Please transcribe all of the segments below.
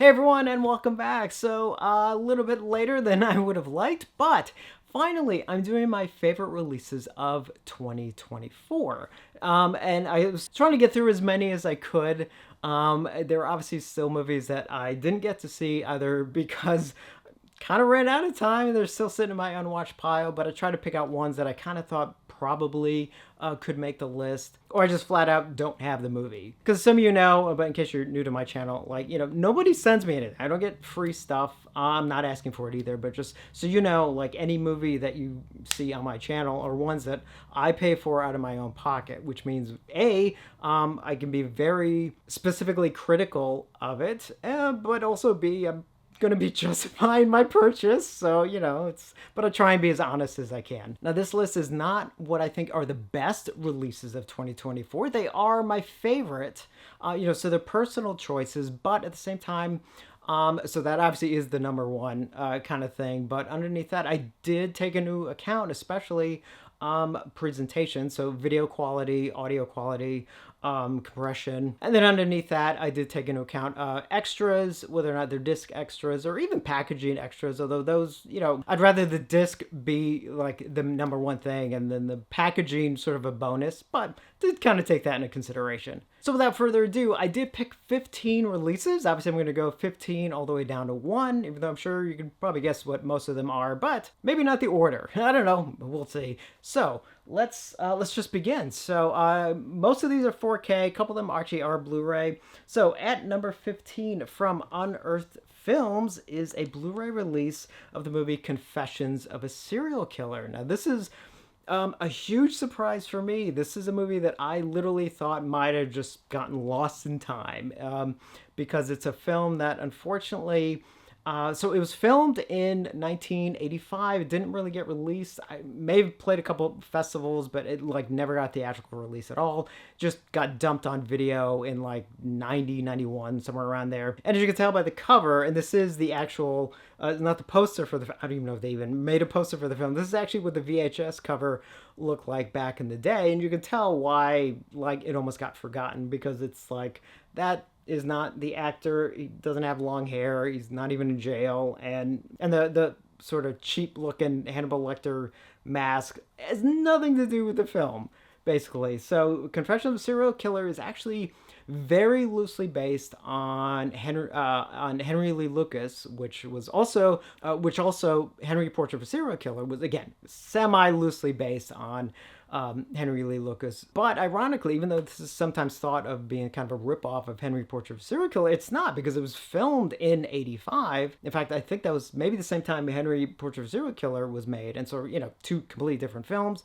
Hey everyone, and welcome back. So, a little bit later than I would have liked, but finally, I'm doing my favorite releases of 2024. And I was trying to get through as many as I could. There are obviously still movies that I didn't get to see, either because kind of ran out of time and they're still sitting in my unwatched pile, but I tried to pick out ones that I kind of thought probably could make the list, or I just flat out don't have the movie. Because some of you know, but in case you're new to my channel, like, nobody sends me anything. I don't get free stuff. I'm not asking for it either, but just so you know, like, any movie that you see on my channel are ones that I pay for out of my own pocket, which means I can be very specifically critical of it, but also B, I'm going to be justifying my purchase. So, but I try and be as honest as I can. Now, this list is not what I think are the best releases of 2024. They are my favorite, so they're personal choices, but at the same time, so that obviously is the number one kind of thing. But underneath that, I did take into account, especially presentation, so video quality, audio quality, compression. And then underneath that, I did take into account extras, whether or not they're disc extras or even packaging extras, although those, I'd rather the disc be like the number one thing and then the packaging sort of a bonus, but did kind of take that into consideration. So without further ado, I did pick 15 releases. Obviously, I'm going to go 15 all the way down to 1, even though I'm sure you can probably guess what most of them are, but maybe not the order. I don't know. We'll see. So let's just begin. So most of these are 4K. A couple of them actually are Blu-ray. So at number 15 from Unearthed Films is a Blu-ray release of the movie Confessions of a Serial Killer. Now, this is a huge surprise for me. This is a movie that I literally thought might have just gotten lost in time, because it's a film that unfortunately, so it was filmed in 1985. It didn't really get released. I may have played a couple festivals, but it never got theatrical release at all. Just got dumped on video in 90, 91, somewhere around there. And as you can tell by the cover, and this is the actual, not the poster for the, I don't even know if they even made a poster for the film. This is actually what the VHS cover looked like back in the day. And you can tell why, it almost got forgotten, because it's that is not the actor. He doesn't have long hair. He's not even in jail. And the sort of cheap looking Hannibal Lecter mask has nothing to do with the film, basically. So Confession of a Serial Killer is actually very loosely based on Henry Lee Lucas, which also Henry Portrait of a Serial Killer was, again, semi loosely based on Henry Lee Lucas. But ironically, even though this is sometimes thought of being kind of a ripoff of Henry Portrait of a Serial Killer, it's not, because it was filmed in 85. In fact, I think that was maybe the same time Henry Portrait of a Serial Killer was made. And so, two completely different films.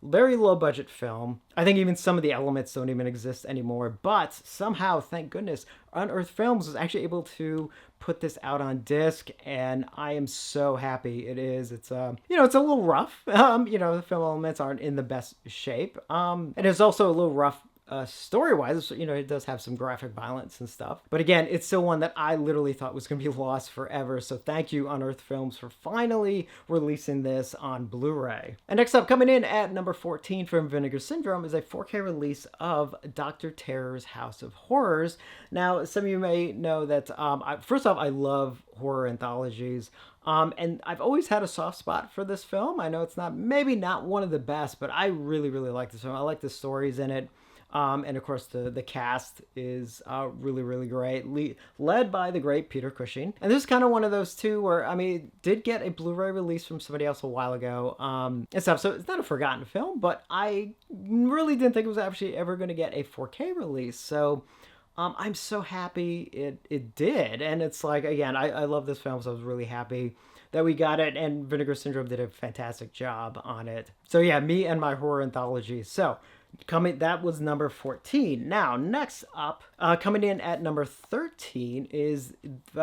Very low budget film. I think even some of the elements don't even exist anymore, but somehow, thank goodness, Unearthed Films was actually able to put this out on disc, and I am so happy it is. It's it's a little rough. The film elements aren't in the best shape. And it's also a little rough story-wise. It does have some graphic violence and stuff. But again, it's still one that I literally thought was going to be lost forever. So thank you, Unearthed Films, for finally releasing this on Blu-ray. And next up, coming in at number 14 from Vinegar Syndrome, is a 4K release of Dr. Terror's House of Horrors. Now, some of you may know that, first off, I love horror anthologies. And I've always had a soft spot for this film. I know it's maybe not one of the best, but I really, really like this film. I like the stories in it. And of course, the cast is really, really great, led by the great Peter Cushing. And this is kind of one of those too where, it did get a Blu-ray release from somebody else a while ago, and stuff. So it's not a forgotten film, but I really didn't think it was actually ever going to get a 4K release. So I'm so happy it did. And it's again, I love this film, so I was really happy that we got it. And Vinegar Syndrome did a fantastic job on it. So yeah, me and my horror anthology. So that was number 14. Now, next up, coming in at number 13 is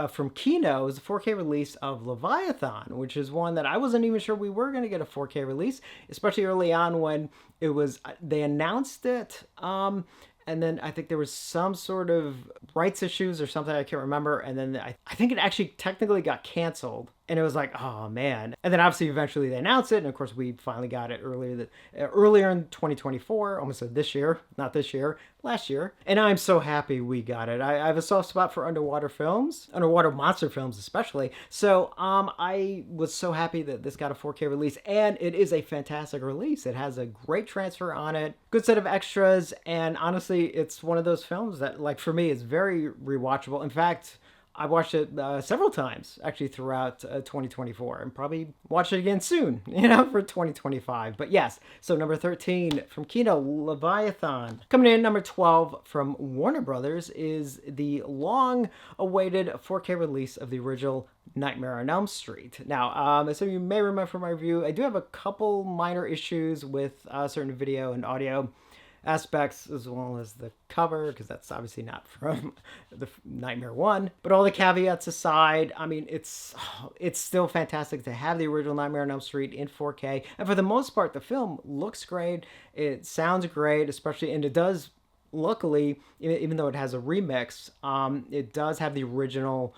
from Kino's 4K release of Leviathan, which is one that I wasn't even sure we were going to get a 4K release, especially early on when It was they announced it. And then I think there was some sort of rights issues or something, I can't remember. And then I think it actually technically got canceled. And it was like, oh man. And then obviously eventually they announced it. And of course we finally got it earlier in 2024, almost said this year, not this year, last year. And I'm so happy we got it. I have a soft spot for underwater films, underwater monster films especially. So I was so happy that this got a 4K release. And it is a fantastic release. It has a great transfer on it, good set of extras. And honestly, it's one of those films that, like, for me, is very rewatchable. In fact, I watched it several times actually throughout 2024 and probably watch it again soon, for 2025. But yes, so number 13 from Kino, Leviathan. Coming in number 12 from Warner Brothers is the long-awaited 4K release of the original Nightmare on Elm Street. Now, as some of you may remember from my review, I do have a couple minor issues with certain video and audio aspects, as well as the cover, because that's obviously not from the Nightmare 1. But all the caveats aside, I mean, it's still fantastic to have the original Nightmare on Elm Street in 4K. And for the most part, the film looks great. It sounds great, especially, and it does, luckily, even though it has a remix, it does have the original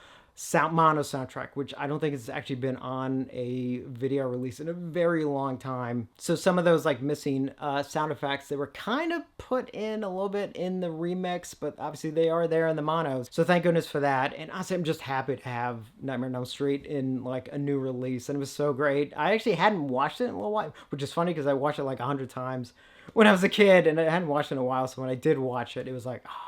mono soundtrack, which I don't think has actually been on a video release in a very long time. So some of those like missing sound effects, they were kind of put in a little bit in the remix, but obviously they are there in the monos. So thank goodness for that. And honestly, I'm just happy to have Nightmare on Elm Street in like a new release, and it was so great. I actually hadn't watched it in a little while, which is funny because I watched it like 100 times when I was a kid, and I hadn't watched it in a while. So when I did watch it, it was like, oh,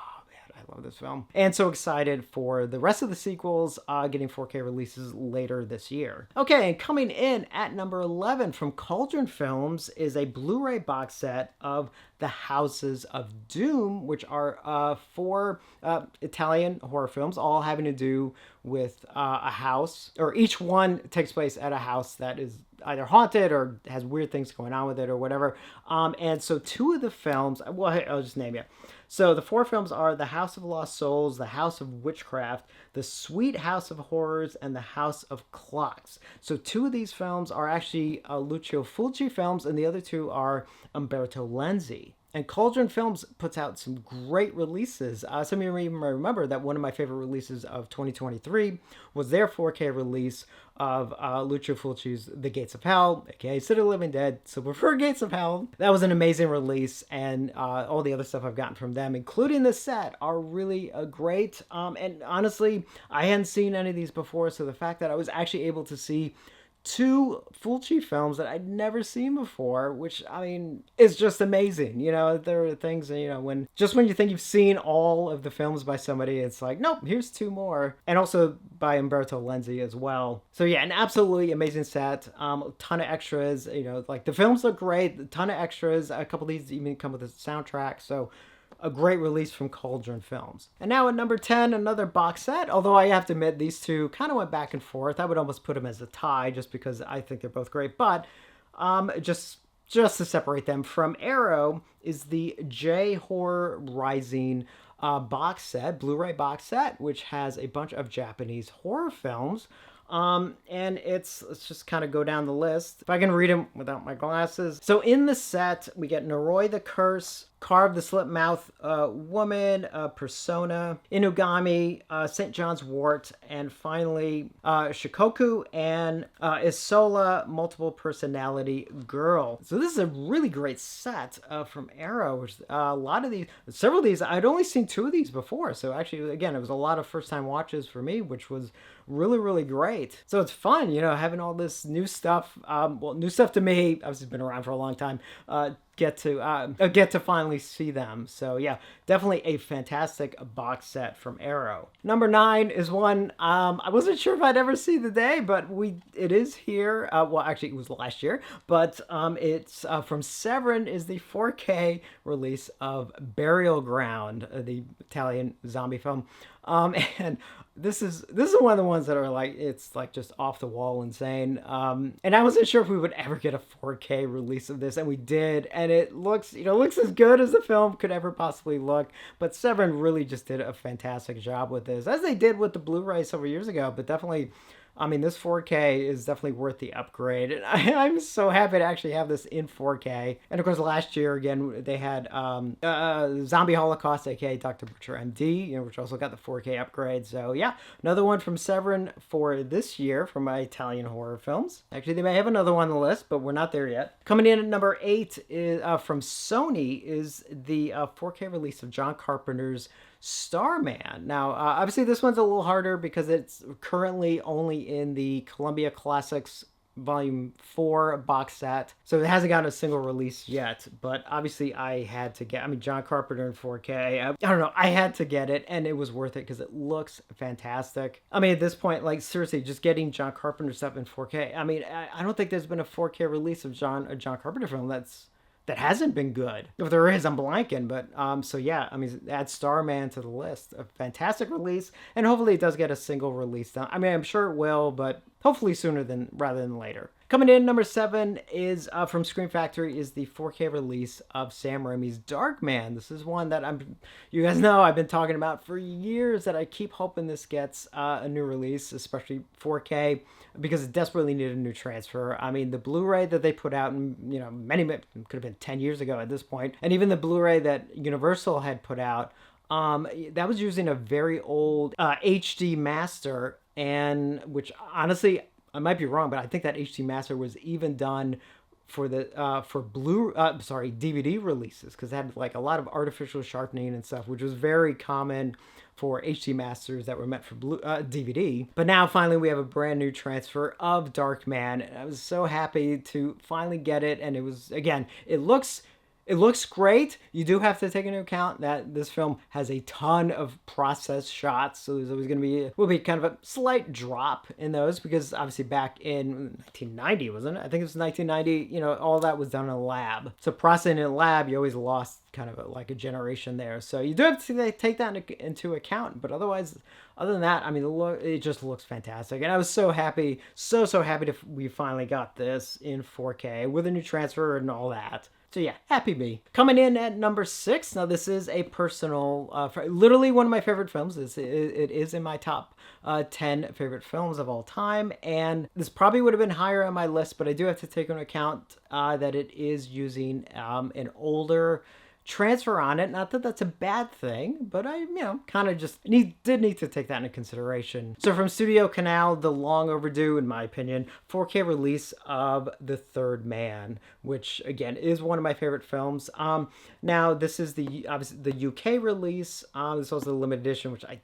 I love this film. And so excited for the rest of the sequels getting 4K releases later this year. Okay, and coming in at number 11 from Cauldron Films is a Blu-ray box set of The Houses of Doom, which are 4 Italian horror films, all having to do with a house, or each one takes place at a house that is either haunted or has weird things going on with it or whatever. And so 2 of the films, well, I'll just name it. So the 4 films are The House of Lost Souls, The House of Witchcraft, The Sweet House of Horrors, and The House of Clocks. So 2 of these films are actually Lucio Fulci films, and the other 2 are Umberto Lenzi. And Cauldron Films puts out some great releases. Some of you may remember that one of my favorite releases of 2023 was their 4K release of Lucio Fulci's The Gates of Hell, aka City of the Living Dead, so prefer Gates of Hell. That was an amazing release, and all the other stuff I've gotten from them, including the set, are really great. And honestly, I hadn't seen any of these before, so the fact that I was actually able to see 2 Fulci films that I'd never seen before, which, I mean, is just amazing. There are things, when you think you've seen all of the films by somebody, it's like, nope, here's 2 more. And also by Umberto Lenzi as well. So yeah, an absolutely amazing set. A ton of extras, like the films look great, a ton of extras. A couple of these even come with a soundtrack. So a great release from Cauldron Films. And now at number 10, another box set. Although I have to admit, these 2 kind of went back and forth. I would almost put them as a tie just because I think they're both great. But just to separate them, from Arrow is the J-Horror Rising box set, Blu-ray box set, which has a bunch of Japanese horror films. And let's just kind of go down the list. If I can read them without my glasses. So in the set, we get Noroi the Curse, Carve the Slit Mouth Woman, Persona, Inugami, St. John's Wort, and finally Shikoku and Isola Multiple Personality Girl. So this is a really great set from Arrow, which several of these, I'd only seen 2 of these before. So actually, again, it was a lot of first-time watches for me, which was really, really great. So it's fun, having all this new stuff. New stuff to me. I've been around for a long time. Get to finally see them. So yeah, definitely a fantastic box set from Arrow. Number 9 is one I wasn't sure if I'd ever see the day, but it is here. Well, actually, it was last year, but it's from Severin, is the 4K release of Burial Ground, the Italian zombie film. And this is one of the ones that are like, it's like just off the wall insane. And I wasn't sure if we would ever get a 4K release of this, and we did, and it looks as good as the film could ever possibly look. But Severin really just did a fantastic job with this, as they did with the Blu-ray several years ago. But definitely I mean, this 4K is definitely worth the upgrade. And I'm so happy to actually have this in 4K. And of course, last year, again, they had Zombie Holocaust, aka Dr. Butcher MD, which also got the 4K upgrade. So yeah, another one from Severin for this year for my Italian horror films. Actually, they may have another one on the list, but we're not there yet. Coming in at number 8 is from Sony is the 4K release of John Carpenter's Starman. Now, obviously, this one's a little harder because it's currently only in the Columbia Classics Volume 4 box set. So it hasn't gotten a single release yet, but obviously I had to get, John Carpenter in 4K. I don't know, I had to get it, and it was worth it because it looks fantastic. At this point, like, seriously, just getting John Carpenter stuff in 4K. I don't think there's been a 4K release of a John Carpenter film that hasn't been good. If there is, I'm blanking. But so yeah, add Starman to the list. A fantastic release, and hopefully it does get a single release done. I'm sure it will, but hopefully sooner rather than later. Coming in number 7 is from Scream Factory is the 4K release of Sam Raimi's Darkman. This is one that you guys know I've been talking about for years, that I keep hoping this gets a new release, especially 4K, because it desperately needed a new transfer. The Blu-ray that they put out, many could have been 10 years ago at this point, and even the Blu-ray that Universal had put out, that was using a very old HD master, and which honestly, I might be wrong, but I think that HD master was even done for the DVD releases, because it had like a lot of artificial sharpening and stuff, which was very common for HD masters that were meant for DVD. But now finally we have a brand new transfer of Darkman, and I was so happy to finally get it. And it was, again, it looks great. You do have to take into account that this film has a ton of processed shots, so there's always will be kind of a slight drop in those, because obviously back in 1990, wasn't it? I think it was 1990, all that was done in a lab. So processing in a lab, you always lost kind of like a generation there. So you do have to take that into account, but other than that, it just looks fantastic. And I was so happy, so happy we finally got this in 4K with a new transfer and all that. So yeah, happy me. Coming in at number 6. Now this is a personal, literally one of my favorite films. It is in my top 10 favorite films of all time. And this probably would have been higher on my list, but I do have to take into account that it is using an older transfer on it. Not that that's a bad thing, but I, kind of just did need to take that into consideration. So from Studio Canal, the long overdue, in my opinion, 4K release of The Third Man, which again is one of my favorite films. Now this is obviously the UK release. This is also the limited edition, which I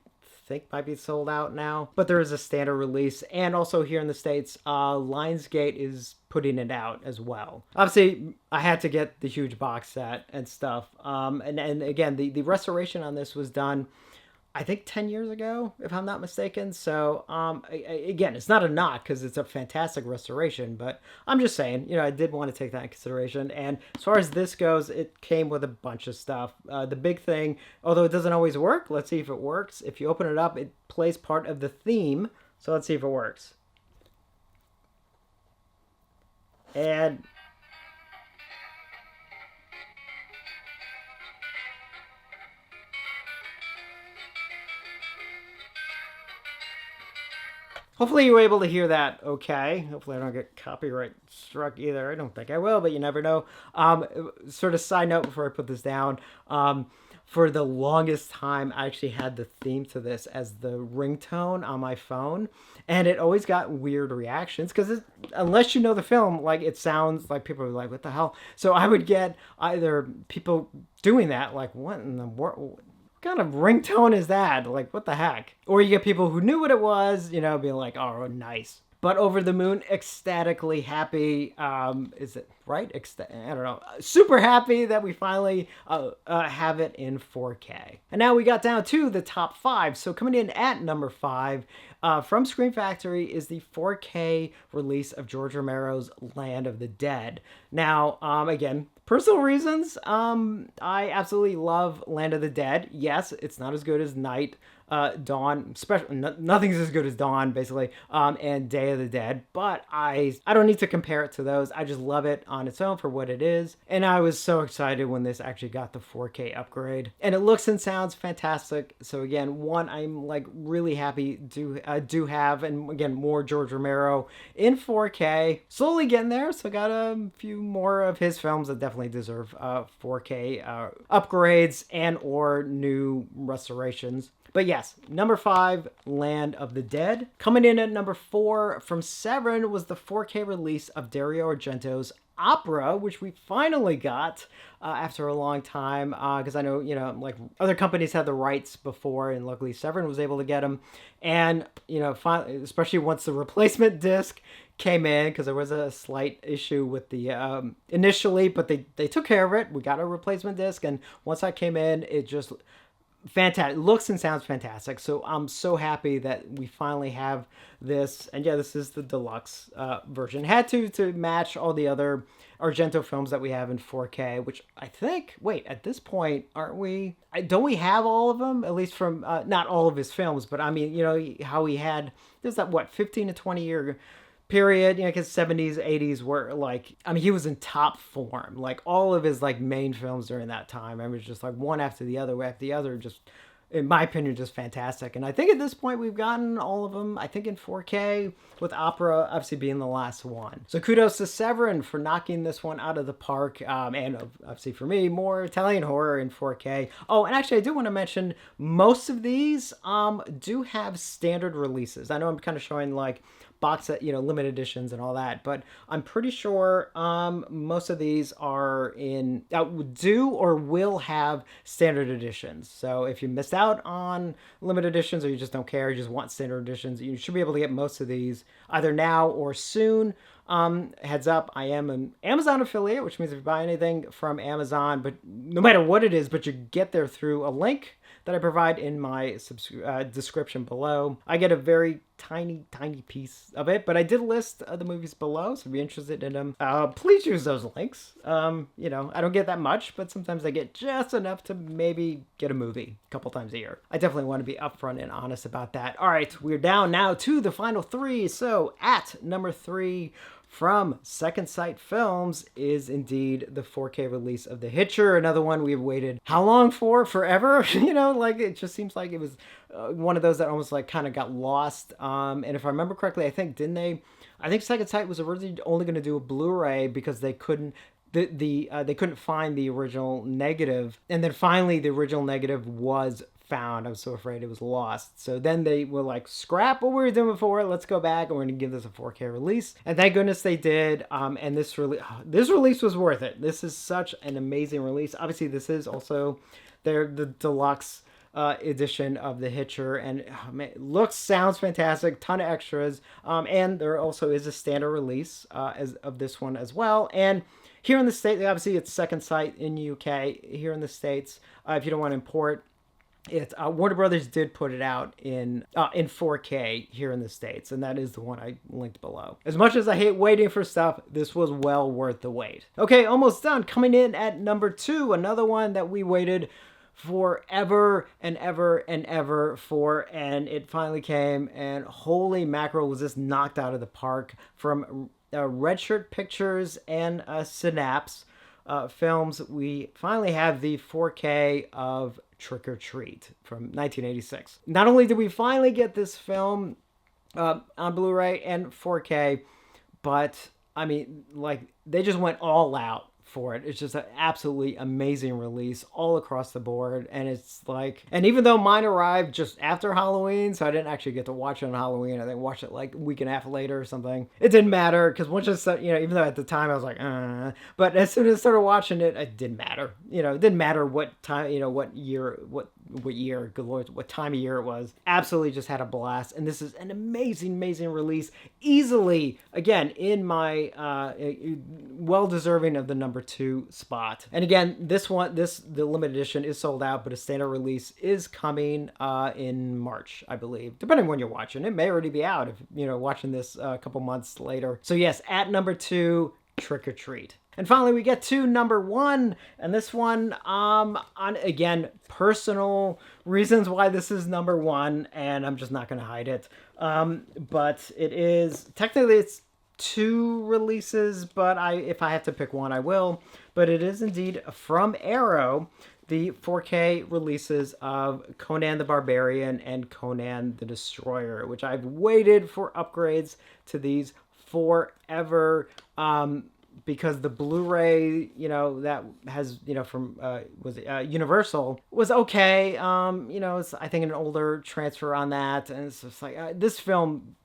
think might be sold out now, but there is a standard release, and also here in the States, Lionsgate is putting it out as well. Obviously, I had to get the huge box set and stuff, and again, the restoration on this was done, I think 10 years ago, if I'm not mistaken. So again, it's not a knock because it's a fantastic restoration, but I'm just saying, I did want to take that in consideration. And as far as this goes, it came with a bunch of stuff. The big thing, although it doesn't always work, let's see if it works. If you open it up, it plays part of the theme. So let's see if it works. And hopefully you were able to hear that okay. Hopefully I don't get copyright struck either. I don't think I will, but you never know. Sort of side note before I put this down. For the longest time, I actually had the theme to this as the ringtone on my phone. And it always got weird reactions because unless you know the film, like, it sounds like people are like, what the hell? So I would get either people doing that, like, what in the world? What kind of ringtone is that? Like, what the heck? Or you get people who knew what it was, being like, oh, nice. But over the moon, ecstatically happy. Is it right? I don't know. Super happy that we finally have it in 4K. And now we got down to the top 5. So coming in at number 5 from Scream Factory is the 4K release of George Romero's Land of the Dead. Now, again, Personal reasons, I absolutely love Land of the Dead. Yes, it's not as good as Night, Dawn, nothing's as good as Dawn, basically, and Day of the Dead, but I don't need to compare it to those. I just love it on its own for what it is, and I was so excited when this actually got the 4K upgrade, and it looks and sounds fantastic. So again, one, I'm like really happy to do have, and again, more George Romero in 4K. Slowly getting there, so got a few more of his films that definitely deserve 4K upgrades and or new restorations. But yes, number 5, Land of the Dead. Coming in at number 4 from Severin was the 4K release of Dario Argento's Opera, which we finally got after a long time, because I know, like other companies had the rights before, and luckily Severin was able to get them. And, finally, especially once the replacement disc came in, because there was a slight issue with the initially, but they took care of it. We got a replacement disc, and once that came in, it just fantastic, looks and sounds fantastic. So I'm so happy that we finally have this. And yeah, this is the deluxe version. Had to match all the other Argento films that we have in 4K, which I think, wait, at this point, aren't we, don't we have all of them, at least from not all of his films, but I mean, how he had, there's that 15 to 20 year period, because 70s, 80s were like, I mean, he was in top form. Like all of his like main films during that time, I was just like one after the other, just in my opinion, just fantastic. And I think at this point we've gotten all of them, I think in 4K, with Opera obviously being the last one. So kudos to Severin for knocking this one out of the park. And obviously for me, more Italian horror in 4K. Oh, and actually I do want to mention most of these do have standard releases. I know I'm kind of showing like box set, limited editions and all that, but I'm pretty sure most of these are in do or will have standard editions. So if you missed out on limited editions, or you just don't care, you just want standard editions, you should be able to get most of these either now or soon. Heads up, I am an Amazon affiliate, which means if you buy anything from Amazon, but no matter what it is, but you get there through a link that I provide in my description below. I get a very tiny piece of it, but I did list the movies below, so if you're interested in them, please use those links. I don't get that much, but sometimes I get just enough to maybe get a movie a couple times a year. I definitely want to be upfront and honest about that. All right, we're down now to the final 3. So at number 3, from Second Sight Films, is indeed the 4K release of The Hitcher. Another one we've waited how long for? Forever? Like it just seems like it was one of those that almost like kind of got lost. And if I remember correctly, I think Second Sight was originally only going to do a Blu-ray because they couldn't they couldn't find the original negative, and then finally the original negative was found. I was so afraid it was lost. So then they were like, scrap what we were doing before, let's go back and we're going to give this a 4K release. And thank goodness they did. And this release was worth it. This is such an amazing release. Obviously, this is also the deluxe edition of The Hitcher, and looks, sounds fantastic, ton of extras. And there also is a standard release of this one as well. And here in the States, obviously it's Second Sight in UK. Here in the States, if you don't want to import, it's Warner Brothers did put it out in 4K here in the States, and that is the one I linked below. As much as I hate waiting for stuff, this was well worth the wait. Okay, almost done. Coming in at number 2, another one that we waited forever and ever and ever for, and it finally came, and holy mackerel, was this knocked out of the park from Red Shirt Pictures and Synapse Films. We finally have the 4K of Trick or Treat from 1986. Not only did we finally get this film on Blu-ray and 4K, but I mean, like, they just went all out for it. It's just an absolutely amazing release all across the board. And it's like, and even though mine arrived just after Halloween, so I didn't actually get to watch it on Halloween, I think I watched it like a week and a half later or something. It didn't matter, because once it's, even though at the time I was like, but as soon as I started watching it, it didn't matter. It didn't matter what time, what year, what good lord, what time of year it was. Absolutely just had a blast. And this is an amazing release. Easily, again, in my well deserving of the number 2 spot. And again, the limited edition is sold out, but a standard release is coming in March, I believe. Depending on when you're watching. It may already be out if watching this a couple months later. So yes, at number 2, Trick or Treat. And finally, we get to number 1, and this one, on again, personal reasons why this is number 1, and I'm just not going to hide it. But it is, technically it's 2 releases, but if I have to pick one, I will. But it is indeed from Arrow, the 4K releases of Conan the Barbarian and Conan the Destroyer, which I've waited for upgrades to these forever. Because the Blu-ray, that has, from Universal was okay. It's, I think, an older transfer on that, and it's just like this film,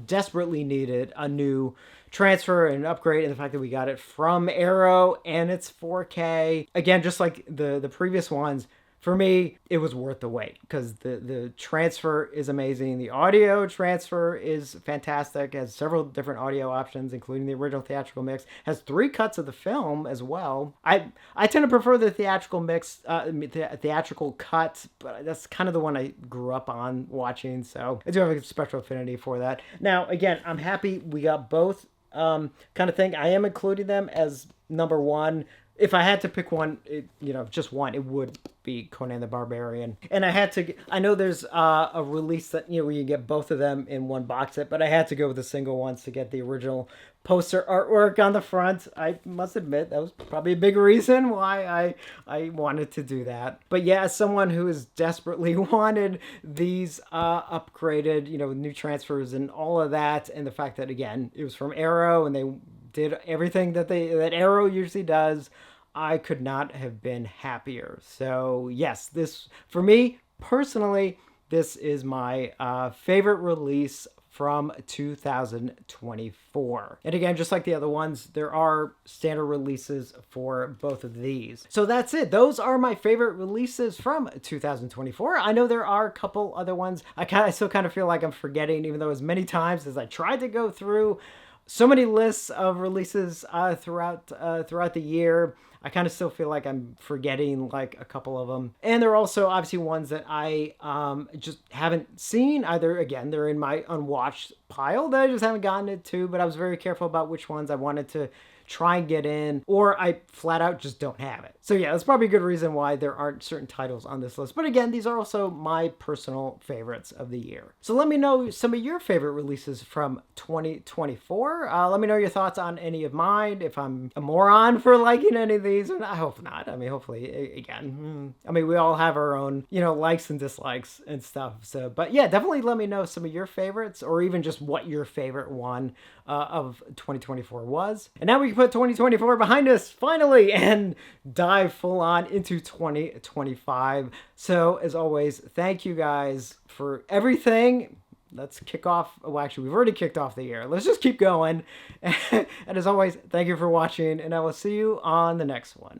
desperately needed a new transfer and an upgrade, and the fact that we got it from Arrow and it's 4K, again, just like the previous ones, for me, it was worth the wait, because the transfer is amazing. The audio transfer is fantastic. It has several different audio options, including the original theatrical mix. It has 3 cuts of the film as well. I tend to prefer the theatrical mix, the theatrical cut, but that's kind of the one I grew up on watching, so I do have a special affinity for that. Now, again, I'm happy we got both kind of thing. I am including them as number 1. If I had to pick one, just one, it would be Conan the Barbarian. And I know there's a release that, where you get both of them in one box set, but I had to go with the single ones to get the original poster artwork on the front. I must admit, that was probably a big reason why I wanted to do that. But yeah, as someone who has desperately wanted these upgraded, new transfers and all of that, and the fact that, again, it was from Arrow and they did everything that Arrow usually does, I could not have been happier. So yes, this, for me personally, this is my favorite release from 2024. And again, just like the other ones, there are standard releases for both of these. So that's it. Those are my favorite releases from 2024. I know there are a couple other ones I still kind of feel like I'm forgetting, even though as many times as I tried to go through so many lists of releases throughout the year, I kind of still feel like I'm forgetting like a couple of them. And there are also obviously ones that I just haven't seen. Either, again, they're in my unwatched pile that I just haven't gotten it to, but I was very careful about which ones I wanted to try and get in, or I flat out just don't have it. So yeah, that's probably a good reason why there aren't certain titles on this list. But again, these are also my personal favorites of the year. So let me know some of your favorite releases from 2024. Let me know your thoughts on any of mine, if I'm a moron for liking any of these, and I hope not. I mean, hopefully, again, we all have our own, likes and dislikes and stuff. So, but yeah, definitely let me know some of your favorites, or even just what your favorite one of 2024 was. And now we can put 2024 behind us finally and dive full on into 2025. So as always, thank you guys for everything. Let's kick off. Well, actually, we've already kicked off the year. Let's just keep going. And as always, thank you for watching, and I will see you on the next one.